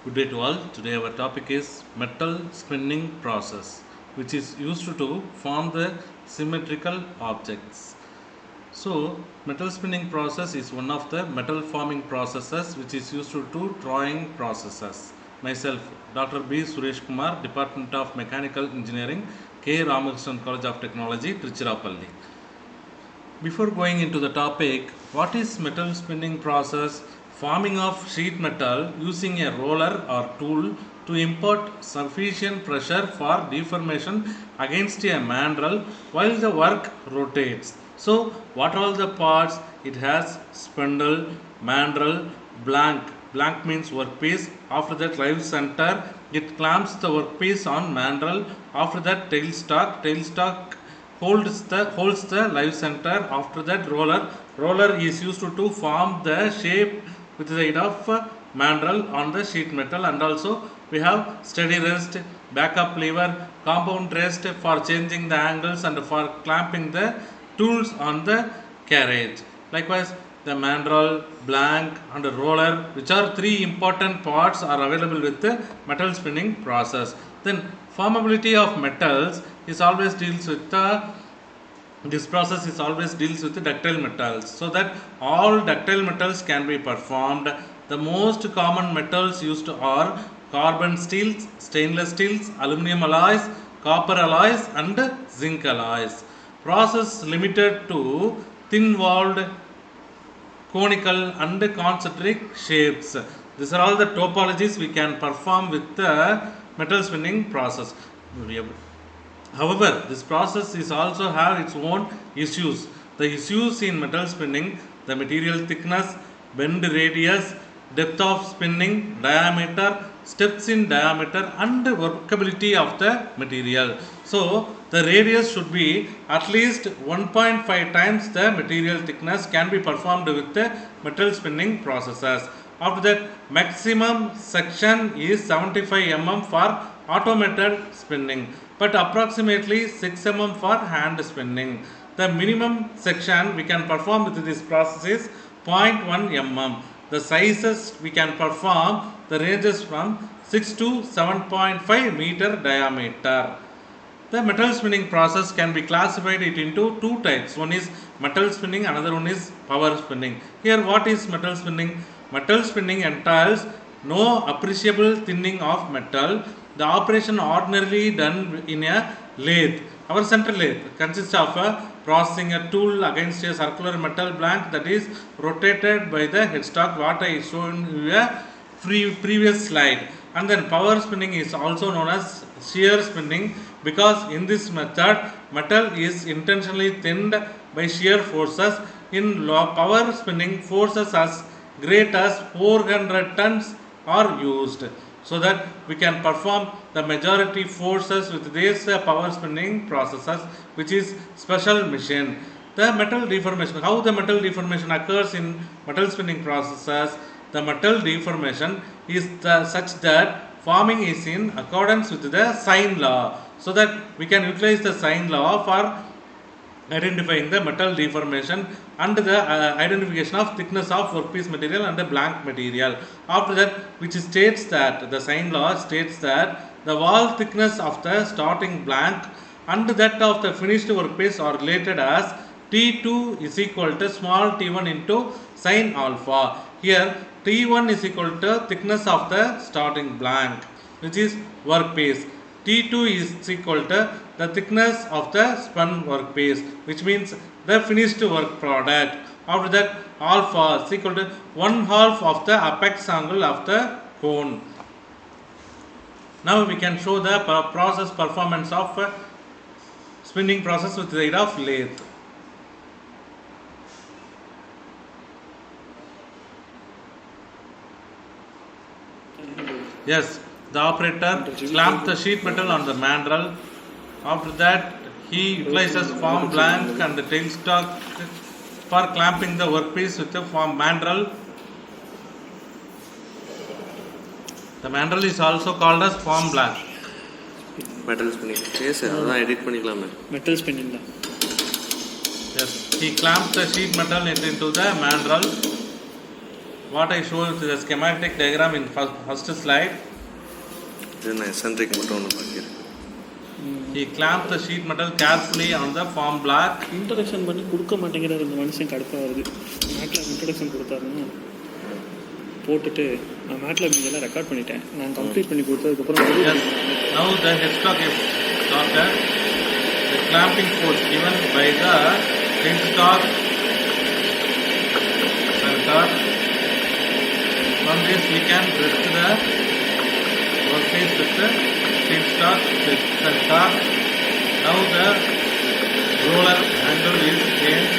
Good day to all. Today our topic is metal spinning process, which is used to form the symmetrical objects. So, metal spinning process is one of the metal forming processes which is used to drawing processes. Myself, Dr. B. Suresh Kumar, Department of Mechanical Engineering, K. Ramakrishnan College of Technology, Tiruchirappalli. Before going into the topic, what is metal spinning process? Forming of sheet metal using a roller or tool to impart sufficient pressure for deformation against a mandrel while the work rotates. So, what are all the parts? It has spindle, mandrel, blank. Blank means workpiece. After that, live center. It clamps the workpiece on mandrel. After that, tailstock. Tailstock holds the live center. After that, roller is used to form the shape with the aid of mandrel on the sheet metal, and also we have steady rest, backup lever, compound rest for changing the angles and for clamping the tools on the carriage. Likewise, the mandrel, blank and roller, which are three important parts, are available with the metal spinning process. Then formability of metals is always deals with this process is always deals with the ductile metals, so that all ductile metals can be performed. The most common metals used are carbon steels, stainless steels, aluminum alloys, copper alloys and zinc alloys. Process limited to thin walled, conical and concentric shapes. These are all the topologies we can perform with the metal spinning process. However, this process is also have its own issues. The issues in metal spinning: the material thickness, bend radius, depth of spinning, diameter, steps in diameter and workability of the material. So, the radius should be at least 1.5 times the material thickness can be performed with the metal spinning processes. After that, maximum section is 75 mm for automated spinning, but approximately 6 mm for hand spinning. The minimum section we can perform with this process is 0.1 mm. The sizes we can perform, the ranges from 6 to 7.5 meter diameter. The metal spinning process can be classified it into two types. One is metal spinning, another one is power spinning. Here, what is metal spinning? Metal spinning entails no appreciable thinning of metal. The operation ordinarily done in a lathe. Our central lathe consists of processing a tool against a circular metal blank that is rotated by the headstock, what I shown you a previous slide. And then power spinning is also known as shear spinning, because in this method metal is intentionally thinned by shear forces. In power spinning, forces as great as 400 tons are used, so that we can perform the majority forces with this power spinning processes, which is special machine. The metal deformation, how the metal deformation occurs in metal spinning processes? The metal deformation is such that forming is in accordance with the sine law, so that we can utilize the sine law for identifying the metal deformation and the identification of thickness of workpiece material and the blank material. After that, which states that the sine law states that the wall thickness of the starting blank and that of the finished workpiece are related as T2 is equal to small t1 into sine alpha. Here, T1 is equal to thickness of the starting blank, which is workpiece. T2 is equal to the thickness of the spun workpiece, which means the finished work product. After that, alpha is equal to 1/2 of the apex angle of the cone. Now we can show the process performance of spinning process with the aid of lathe. Yes, the operator clamps the sheet metal on the mandrel. After that, he utilizes form blank and the tailstock for clamping the workpiece with the form mandrel. The mandrel is also called as form blank. Metal spinning. Yes, sir. That's edit பண்ணிக்கலாமே. Metal spinning தான். Yes, he clamps the sheet metal into the mandrel. what I showed the schematic diagram in first slide. இது நான் eccentric மட்டும் ஒன்று பார்க்கிறேன். He clamped the sheet metal carefully on the form block. Introduction பண்ணி கொடுக்க மாட்டேங்கிறார் இந்த மனுஷன், கடுப்பாக வருது. மேட்லேப் இன்ட்ரடக்ஷன் கொடுத்தாருன்னு போட்டுட்டு நான் மேட்லேப் இதெல்லாம் ரெக்கார்ட் பண்ணிட்டேன். நான் கம்ப்ளீட் பண்ணி கொடுத்ததுக்கப்புறம் Yes. Now the headstock is started. The clamping force given by the headstock sensor. From this we can rest the workpiece with the headstock sensor. Now the roller handle is changed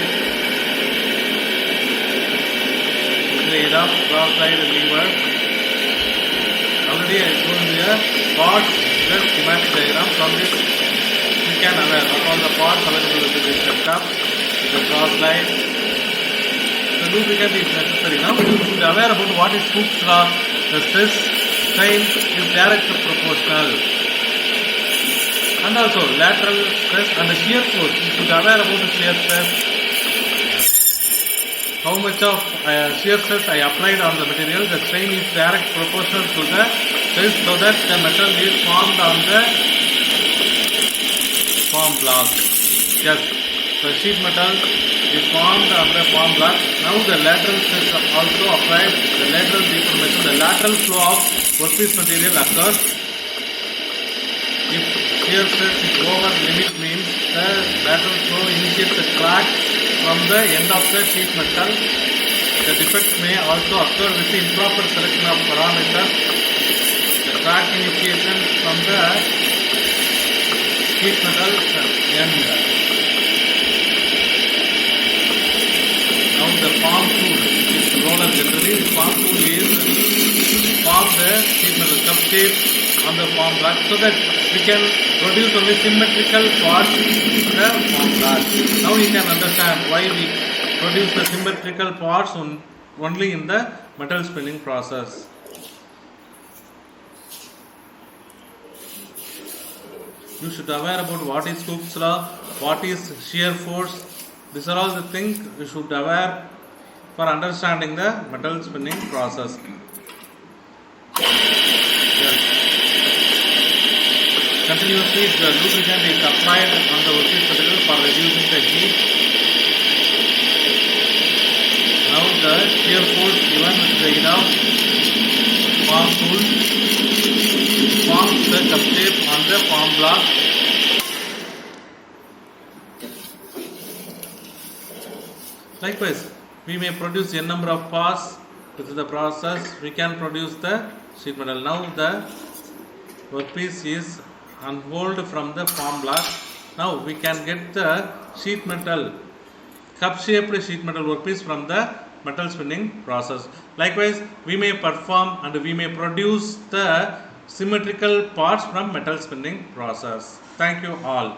with the aid of cross slide lever. Already I shown here parts, the schematic diagram. From this you can aware of all the parts available with this setup, the cross slide. The lubricant is necessary. Now you should be aware about what is Hooke's law. The stress strain is direct proportional. And also lateral stress and the shear force. You should be aware about the shear stress. How much of shear stress I applied on the material, the strain is direct proportional to the stress, so that the metal is formed on the form block. Yes, the sheet metal is formed on the form block. Now the lateral stress also applied, the lateral deformation, the lateral flow of workpiece material occurs. If shear stress is over limit means the lateral flow initiates a crack from the end of the sheet metal. The defect may also occur with the improper selection of parameters. The crack initiation from the sheet metal end. Now the form tool, this roller generally, the form tool is form the sheet metal substrate on the form block so that we can produce only symmetrical parts in the form block. Now you can understand why we produce the symmetrical parts only in the metal spinning process. You should aware about what is Hooke's law, what is shear force. These are all the things you should aware for understanding the metal spinning process. Yes. Continuously the lubricant is applied on the workpiece material for reducing the heat. Now the shear force given with the aid of form tool forms the cup shape on the form block. Likewise, we may produce n number of parts with the process. We can produce the sheet metal. Now the workpiece is unrolled from the form block. Now we can get the sheet metal, cup shaped sheet metal workpiece from the metal spinning process. Likewise, we may perform and we may produce the symmetrical parts from metal spinning process. Thank you all.